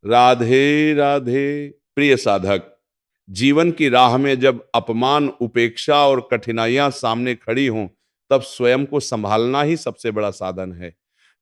राधे राधे। प्रिय साधक, जीवन की राह में जब अपमान, उपेक्षा और कठिनाइयां सामने खड़ी हों, तब स्वयं को संभालना ही सबसे बड़ा साधन है।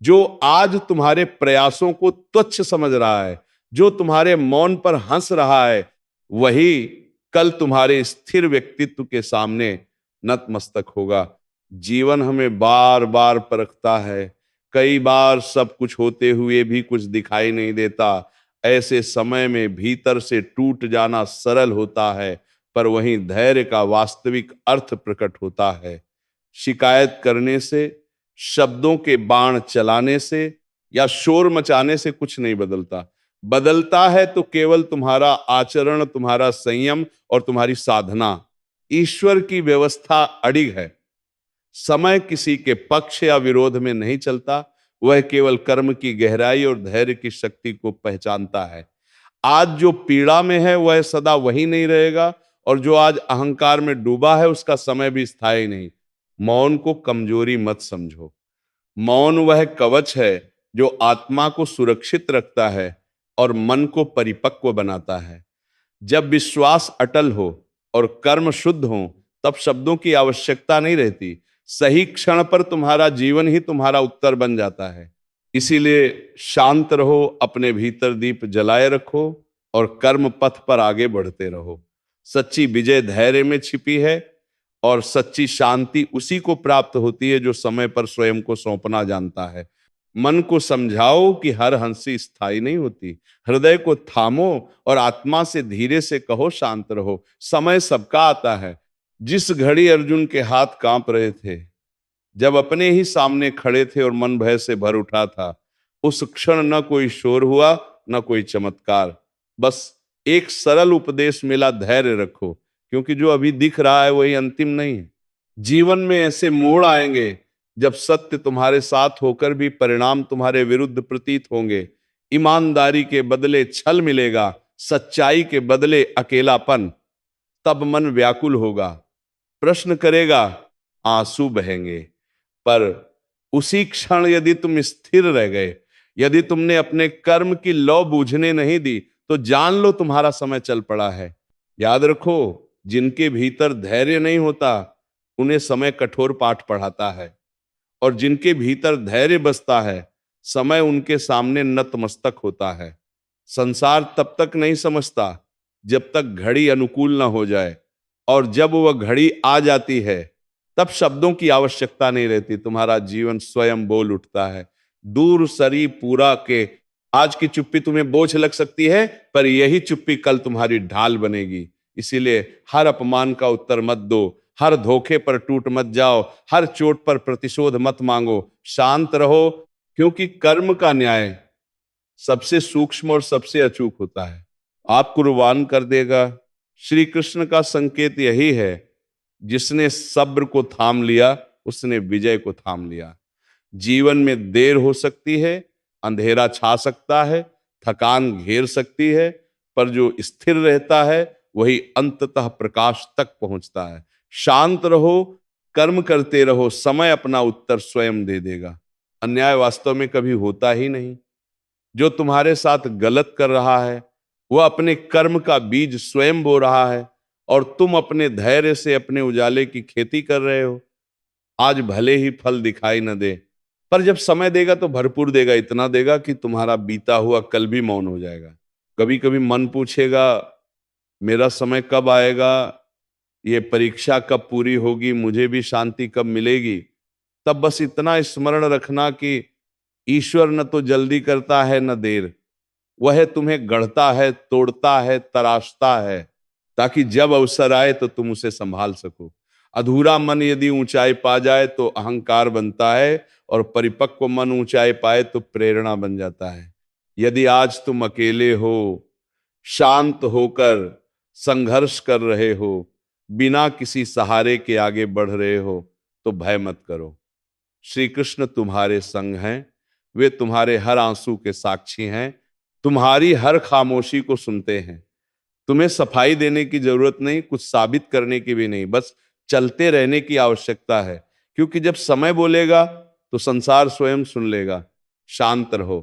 जो आज तुम्हारे प्रयासों को तुच्छ समझ रहा है, जो तुम्हारे मौन पर हंस रहा है, वही कल तुम्हारे स्थिर व्यक्तित्व के सामने नतमस्तक होगा। जीवन हमें बार बार परखता है। कई बार सब कुछ होते हुए भी कुछ दिखाई नहीं देता। ऐसे समय में भीतर से टूट जाना सरल होता है, पर वहीं धैर्य का वास्तविक अर्थ प्रकट होता है। शिकायत करने से, शब्दों के बाण चलाने से या शोर मचाने से कुछ नहीं बदलता। बदलता है तो केवल तुम्हारा आचरण, तुम्हारा संयम और तुम्हारी साधना। ईश्वर की व्यवस्था अडिग है। समय किसी के पक्ष या विरोध में नहीं चलता। वह केवल कर्म की गहराई और धैर्य की शक्ति को पहचानता है। आज जो पीड़ा में है वह सदा वही नहीं रहेगा, और जो आज अहंकार में डूबा है उसका समय भी स्थायी नहीं। मौन को कमजोरी मत समझो। मौन वह कवच है जो आत्मा को सुरक्षित रखता है और मन को परिपक्व बनाता है। जब विश्वास अटल हो और कर्म शुद्ध हो, तब शब्दों की आवश्यकता नहीं रहती। सही क्षण पर तुम्हारा जीवन ही तुम्हारा उत्तर बन जाता है। इसीलिए शांत रहो, अपने भीतर दीप जलाए रखो और कर्म पथ पर आगे बढ़ते रहो। सच्ची विजय धैर्य में छिपी है, और सच्ची शांति उसी को प्राप्त होती है जो समय पर स्वयं को सौंपना जानता है। मन को समझाओ कि हर हंसी स्थायी नहीं होती। हृदय को थामो और आत्मा से धीरे से कहो शांत रहो। समय सबका आता है। जिस घड़ी अर्जुन के हाथ कांप रहे थे, जब अपने ही सामने खड़े थे और मन भय से भर उठा था, उस क्षण न कोई शोर हुआ, न कोई चमत्कार। बस एक सरल उपदेश मिला, धैर्य रखो, क्योंकि जो अभी दिख रहा है वही अंतिम नहीं है। जीवन में ऐसे मोड़ आएंगे जब सत्य तुम्हारे साथ होकर भी परिणाम तुम्हारे विरुद्ध प्रतीत होंगे। ईमानदारी के बदले छल मिलेगा, सच्चाई के बदले अकेलापन। तब मन व्याकुल होगा, प्रश्न करेगा, आंसू बहेंगे। पर उसी क्षण यदि तुम स्थिर रह गए, यदि तुमने अपने कर्म की लौ बूझने नहीं दी, तो जान लो तुम्हारा समय चल पड़ा है। याद रखो, जिनके भीतर धैर्य नहीं होता, उन्हें समय कठोर पाठ पढ़ाता है, और जिनके भीतर धैर्य बसता है, समय उनके सामने नतमस्तक होता है। संसार तब तक नहीं समझता जब तक घड़ी अनुकूल ना हो जाए, और जब वह घड़ी आ जाती है, तब शब्दों की आवश्यकता नहीं रहती। तुम्हारा जीवन स्वयं बोल उठता है। दूर सरी पूरा के आज की चुप्पी तुम्हें बोझ लग सकती है, पर यही चुप्पी कल तुम्हारी ढाल बनेगी। इसीलिए हर अपमान का उत्तर मत दो, हर धोखे पर टूट मत जाओ, हर चोट पर प्रतिशोध मत मांगो। शांत रहो, क्योंकि कर्म का न्याय सबसे सूक्ष्म और सबसे अचूक होता है। आप कुर्बान कर देगा। श्री कृष्ण का संकेत यही है, जिसने सब्र को थाम लिया उसने विजय को थाम लिया। जीवन में देर हो सकती है, अंधेरा छा सकता है, थकान घेर सकती है, पर जो स्थिर रहता है वही अंततः प्रकाश तक पहुंचता है। शांत रहो, कर्म करते रहो, समय अपना उत्तर स्वयं दे देगा। अन्याय वास्तव में कभी होता ही नहीं। जो तुम्हारे साथ गलत कर रहा है, वह अपने कर्म का बीज स्वयं बो रहा है, और तुम अपने धैर्य से अपने उजाले की खेती कर रहे हो। आज भले ही फल दिखाई न दे, पर जब समय देगा तो भरपूर देगा। इतना देगा कि तुम्हारा बीता हुआ कल भी मौन हो जाएगा। कभी कभी मन पूछेगा, मेरा समय कब आएगा, ये परीक्षा कब पूरी होगी, मुझे भी शांति कब मिलेगी। तब बस इतना स्मरण रखना कि ईश्वर न तो जल्दी करता है न देर। वह तुम्हें गढ़ता है, तोड़ता है, तराशता है, ताकि जब अवसर आए तो तुम उसे संभाल सको। अधूरा मन यदि ऊंचाई पा जाए तो अहंकार बनता है, और परिपक्व मन ऊंचाई पाए तो प्रेरणा बन जाता है। यदि आज तुम अकेले हो, शांत होकर संघर्ष कर रहे हो, बिना किसी सहारे के आगे बढ़ रहे हो, तो भय मत करो। श्री कृष्ण तुम्हारे संग हैं। वे तुम्हारे हर आंसू के साक्षी हैं, तुम्हारी हर खामोशी को सुनते हैं। तुम्हें सफाई देने की जरूरत नहीं, कुछ साबित करने की भी नहीं, बस चलते रहने की आवश्यकता है। क्योंकि जब समय बोलेगा तो संसार स्वयं सुन लेगा। शांत रहो,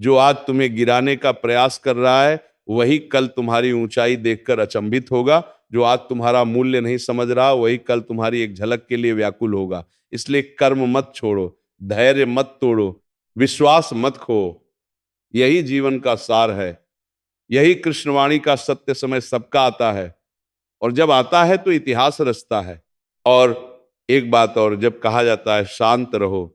जो आज तुम्हें गिराने का प्रयास कर रहा है, वही कल तुम्हारी ऊंचाई देखकर अचंभित होगा। जो आज तुम्हारा मूल्य नहीं समझ रहा, वही कल तुम्हारी एक झलक के लिए व्याकुल होगा। इसलिए कर्म मत छोड़ो, धैर्य मत तोड़ो, विश्वास मत खो। यही जीवन का सार है। यही कृष्णवाणी का सत्य समय सबका आता है, और जब आता है तो इतिहास रचता है। और एक बात और, जब कहा जाता है शांत रहो,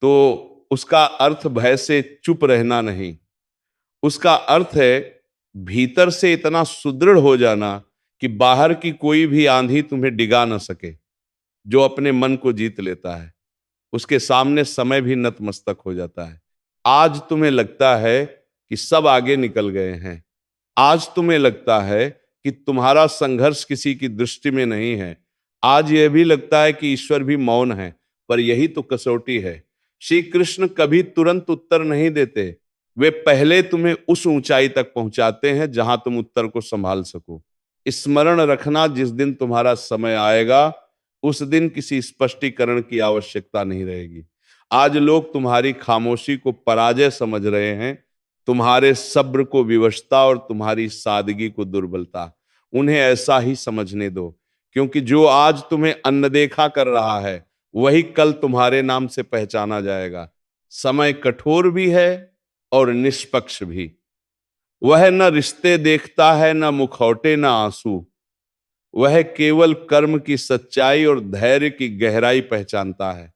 तो उसका अर्थ भय से चुप रहना नहीं, उसका अर्थ है भीतर से इतना सुदृढ़ हो जाना कि बाहर की कोई भी आंधी तुम्हें डिगा ना सके। जो अपने मन को जीत लेता है, उसके सामने समय भी नतमस्तक हो जाता है। आज तुम्हें लगता है कि सब आगे निकल गए हैं, आज तुम्हें लगता है कि तुम्हारा संघर्ष किसी की दृष्टि में नहीं है, आज यह भी लगता है कि ईश्वर भी मौन है, पर यही तो कसौटी है। श्री कृष्ण कभी तुरंत उत्तर नहीं देते, वे पहले तुम्हें उस ऊंचाई तक पहुंचाते हैं जहां तुम उत्तर को संभाल सको। स्मरण रखना, जिस दिन तुम्हारा समय आएगा, उस दिन किसी स्पष्टीकरण की आवश्यकता नहीं रहेगी। आज लोग तुम्हारी खामोशी को पराजय समझ रहे हैं, तुम्हारे सब्र को विवशता और तुम्हारी सादगी को दुर्बलता। उन्हें ऐसा ही समझने दो, क्योंकि जो आज तुम्हें अनदेखा कर रहा है, वही कल तुम्हारे नाम से पहचाना जाएगा। समय कठोर भी है और निष्पक्ष भी। वह न रिश्ते देखता है, न मुखौटे, न आंसू। वह केवल कर्म की सच्चाई और धैर्य की गहराई पहचानता है।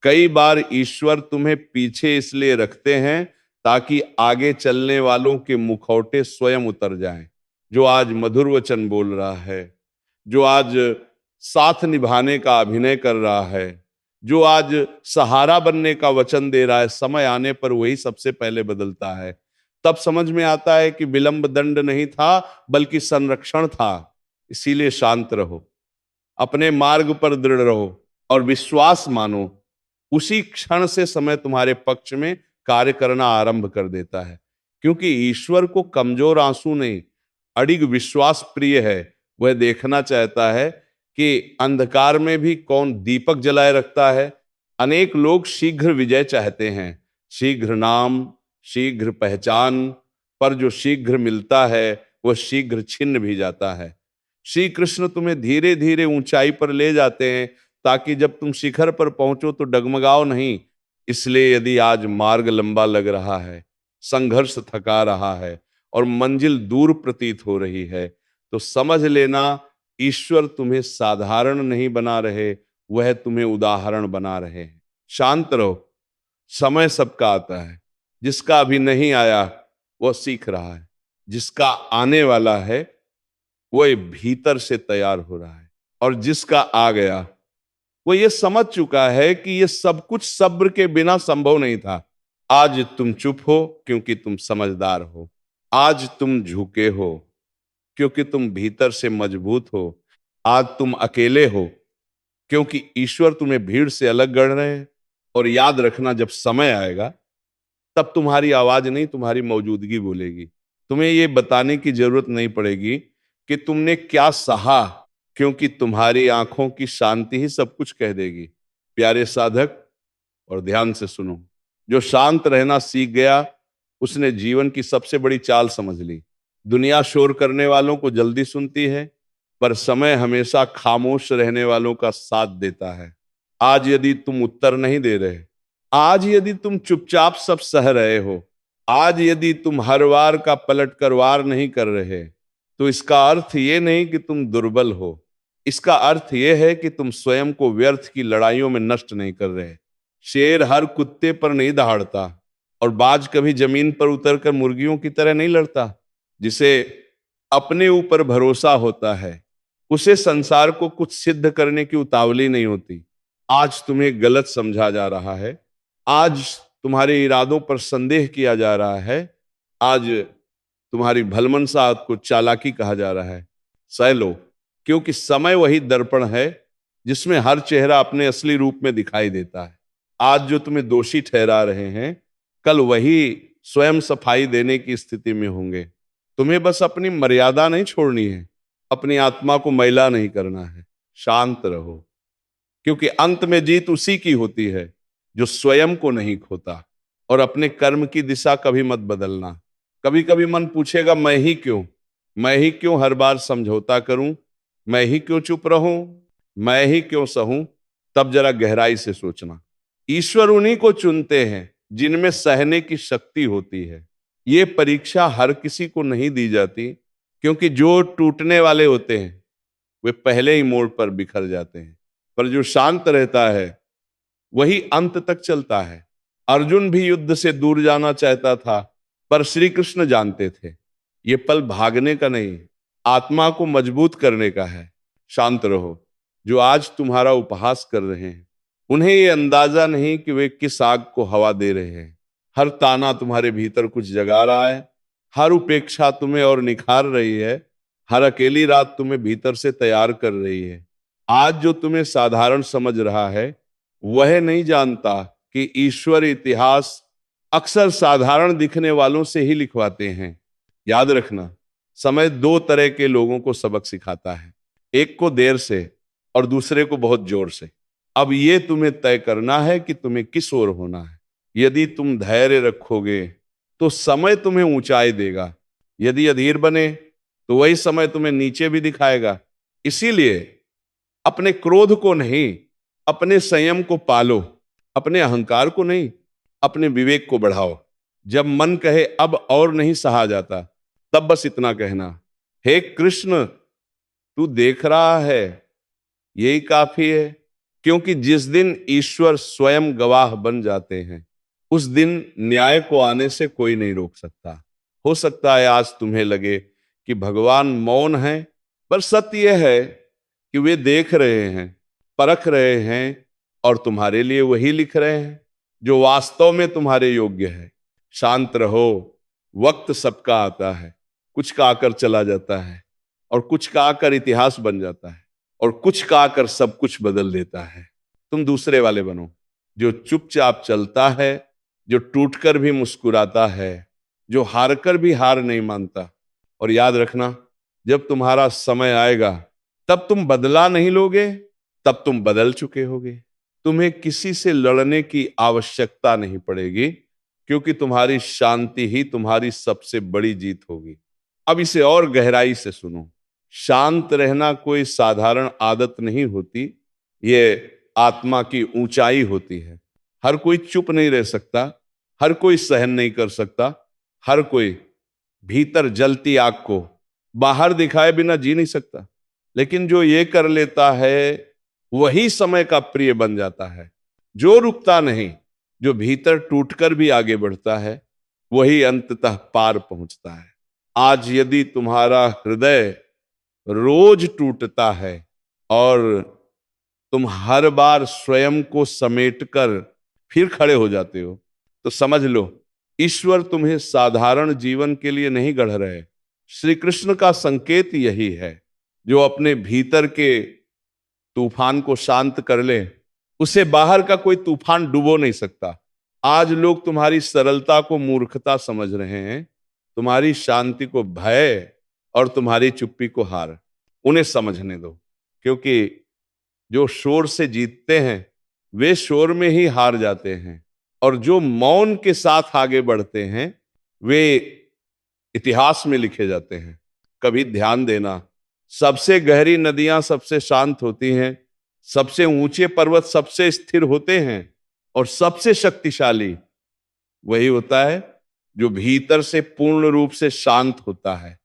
कई बार ईश्वर तुम्हें पीछे इसलिए रखते हैं ताकि आगे चलने वालों के मुखौटे स्वयं उतर जाएं। जो आज मधुर वचन बोल रहा है, जो आज साथ निभाने का अभिनय कर रहा है, जो आज सहारा बनने का वचन दे रहा है, समय आने पर वही सबसे पहले बदलता है। तब समझ में आता है कि विलंब दंड नहीं था, बल्कि संरक्षण था। इसीलिए शांत रहो, अपने मार्ग पर दृढ़ रहो और विश्वास मानो। उसी क्षण से समय तुम्हारे पक्ष में कार्य करना आरंभ कर देता है, क्योंकि ईश्वर को कमजोर आंसू नहीं, अडिग विश्वास प्रिय है। वह देखना चाहता है कि अंधकार में भी कौन दीपक जलाए रखता है। अनेक लोग शीघ्र विजय चाहते हैं, शीघ्र नाम, शीघ्र पहचान, पर जो शीघ्र मिलता है वह शीघ्र छिन्न भी जाता है। श्री कृष्ण तुम्हें धीरे धीरे ऊंचाई पर ले जाते हैं, ताकि जब तुम शिखर पर पहुंचो तो डगमगाओ नहीं। इसलिए यदि आज मार्ग लंबा लग रहा है, संघर्ष थका रहा है और मंजिल दूर प्रतीत हो रही है, तो समझ लेना ईश्वर तुम्हें साधारण नहीं बना रहे, वह तुम्हें उदाहरण बना रहे हैं। शांत रहो, समय सबका आता है। जिसका अभी नहीं आया वह सीख रहा है, जिसका आने वाला है वह भीतर से तैयार हो रहा है, और जिसका आ गया वो ये समझ चुका है कि ये सब कुछ सब्र के बिना संभव नहीं था। आज तुम चुप हो क्योंकि तुम समझदार हो। आज तुम झुके हो क्योंकि तुम भीतर से मजबूत हो। आज तुम अकेले हो क्योंकि ईश्वर तुम्हें भीड़ से अलग गढ़ रहे हैं। और याद रखना, जब समय आएगा तब तुम्हारी आवाज नहीं, तुम्हारी मौजूदगी बोलेगी। तुम्हें ये बताने की जरूरत नहीं पड़ेगी कि तुमने क्या सहा, क्योंकि तुम्हारी आंखों की शांति ही सब कुछ कह देगी। प्यारे साधक, और ध्यान से सुनो, जो शांत रहना सीख गया उसने जीवन की सबसे बड़ी चाल समझ ली। दुनिया शोर करने वालों को जल्दी सुनती है, पर समय हमेशा खामोश रहने वालों का साथ देता है। आज यदि तुम उत्तर नहीं दे रहे, आज यदि तुम चुपचाप सब सह रहे हो, आज यदि तुम हर वार का पलट कर वार नहीं कर रहे, तो इसका अर्थ ये नहीं कि तुम दुर्बल हो। इसका अर्थ यह है कि तुम स्वयं को व्यर्थ की लड़ाइयों में नष्ट नहीं कर रहे। शेर हर कुत्ते पर नहीं दहाड़ता, और बाज कभी जमीन पर उतरकर मुर्गियों की तरह नहीं लड़ता। जिसे अपने ऊपर भरोसा होता है, उसे संसार को कुछ सिद्ध करने की उतावली नहीं होती। आज तुम्हें गलत समझा जा रहा है, आज तुम्हारे इरादों पर संदेह किया जा रहा है, आज तुम्हारी भलमनसा को चालाकी कहा जा रहा है, सह लो। क्योंकि समय वही दर्पण है जिसमें हर चेहरा अपने असली रूप में दिखाई देता है। आज जो तुम्हें दोषी ठहरा रहे हैं, कल वही स्वयं सफाई देने की स्थिति में होंगे। तुम्हें बस अपनी मर्यादा नहीं छोड़नी है, अपनी आत्मा को मैला नहीं करना है। शांत रहो, क्योंकि अंत में जीत उसी की होती है जो स्वयं को नहीं खोता और अपने कर्म की दिशा कभी मत बदलना। कभी कभी मन पूछेगा मैं ही क्यों हर बार समझौता करूं, मैं ही क्यों चुप रहूं, मैं ही क्यों सहूं। तब जरा गहराई से सोचना, ईश्वर उन्हीं को चुनते हैं जिनमें सहने की शक्ति होती है। ये परीक्षा हर किसी को नहीं दी जाती, क्योंकि जो टूटने वाले होते हैं वे पहले ही मोड़ पर बिखर जाते हैं, पर जो शांत रहता है वही अंत तक चलता है। अर्जुन भी युद्ध से दूर जाना चाहता था, पर श्री कृष्ण जानते थे ये पल भागने का नहीं, आत्मा को मजबूत करने का है। शांत रहो। जो आज तुम्हारा उपहास कर रहे हैं उन्हें ये अंदाजा नहीं कि वे किस आग को हवा दे रहे हैं। हर ताना तुम्हारे भीतर कुछ जगा रहा है, हर उपेक्षा तुम्हें और निखार रही है, हर अकेली रात तुम्हें भीतर से तैयार कर रही है। आज जो तुम्हें साधारण समझ रहा है वह नहीं जानता कि ईश्वर इतिहास अक्सर साधारण दिखने वालों से ही लिखवाते हैं। याद रखना, समय दो तरह के लोगों को सबक सिखाता है, एक को देर से और दूसरे को बहुत जोर से। अब ये तुम्हें तय करना है कि तुम्हें किस ओर होना है। यदि तुम धैर्य रखोगे तो समय तुम्हें ऊंचाई देगा, यदि अधीर बने तो वही समय तुम्हें नीचे भी दिखाएगा। इसीलिए अपने क्रोध को नहीं, अपने संयम को पालो। अपने अहंकार को नहीं, अपने विवेक को बढ़ाओ। जब मन कहे अब और नहीं सहा जाता, तब बस इतना कहना, हे कृष्ण तू देख रहा है, यही काफी है। क्योंकि जिस दिन ईश्वर स्वयं गवाह बन जाते हैं उस दिन न्याय को आने से कोई नहीं रोक सकता। हो सकता है आज तुम्हें लगे कि भगवान मौन है, पर सत्य यह है कि वे देख रहे हैं, परख रहे हैं और तुम्हारे लिए वही लिख रहे हैं जो वास्तव में तुम्हारे योग्य है। शांत रहो। वक्त सबका आता है, कुछ का आकर चला जाता है और कुछ का आकर इतिहास बन जाता है और कुछ का आकर सब कुछ बदल देता है। तुम दूसरे वाले बनो, जो चुपचाप चलता है, जो टूटकर भी मुस्कुराता है, जो हारकर भी हार नहीं मानता। और याद रखना, जब तुम्हारा समय आएगा तब तुम बदला नहीं लोगे, तब तुम बदल चुके होगे। तुम्हें किसी से लड़ने की आवश्यकता नहीं पड़ेगी, क्योंकि तुम्हारी शांति ही तुम्हारी सबसे बड़ी जीत होगी। अब इसे और गहराई से सुनो। शांत रहना कोई साधारण आदत नहीं होती, ये आत्मा की ऊंचाई होती है। हर कोई चुप नहीं रह सकता, हर कोई सहन नहीं कर सकता, हर कोई भीतर जलती आग को बाहर दिखाए बिना जी नहीं सकता। लेकिन जो ये कर लेता है वही समय का प्रिय बन जाता है। जो रुकता नहीं, जो भीतर टूटकर भी आगे बढ़ता है, वही अंततः पार पहुंचता है। आज यदि तुम्हारा हृदय रोज टूटता है और तुम हर बार स्वयं को समेटकर फिर खड़े हो जाते हो, तो समझ लो ईश्वर तुम्हें साधारण जीवन के लिए नहीं गढ़ रहे। श्री कृष्ण का संकेत यही है, जो अपने भीतर के तूफान को शांत कर ले उसे बाहर का कोई तूफान डुबो नहीं सकता। आज लोग तुम्हारी सरलता को मूर्खता समझ रहे हैं, तुम्हारी शांति को भय और तुम्हारी चुप्पी को हार। उन्हें समझने दो, क्योंकि जो शोर से जीतते हैं वे शोर में ही हार जाते हैं, और जो मौन के साथ आगे बढ़ते हैं वे इतिहास में लिखे जाते हैं। कभी ध्यान देना, सबसे गहरी नदियां सबसे शांत होती हैं, सबसे ऊंचे पर्वत सबसे स्थिर होते हैं, और सबसे शक्तिशाली वही होता है जो भीतर से पूर्ण रूप से शांत होता है।